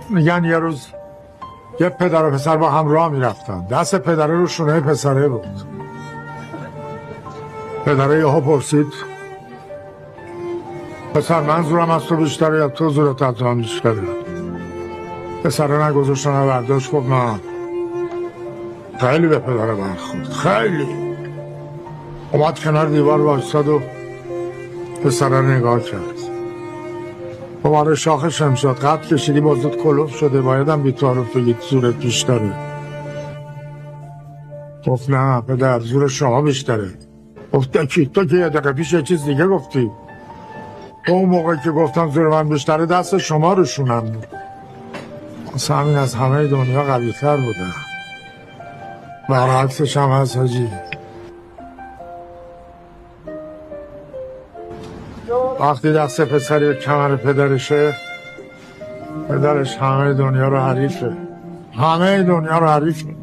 میگن یه روز یه پدر و پسر با هم راه میرفتن، دست پدره رو شونه پسره بود. پدره یهو پرسید پسر من زورم از تو بیشتره یا تو زورت از من بیشتره؟ پسره نگذاشت و نبرداشت، گفت نه خیلی به پدره برخورد، خیلی. اومد کنار دیوار وایستاد و پسره رو نگاه کرد. آره شاخ شمشاد قد کشیدی بازت کلوف شده، بایدم بی‌تعارف بگید زورت بیشتره. گفت نه پدر زور شما بیشتره. گفت تو که یه دقیقه پیش یه چیز دیگه گفتی. اون موقع که گفتم زور من بیشتره دست شما رو شونم بود. واسه همین از همه دنیا قوی تر بوده. برعکسش هم هست حاجی. وقتی دست پسری کمر پدرشه، پدرش همه دنیا رو حریفه، همه دنیا رو حریفه.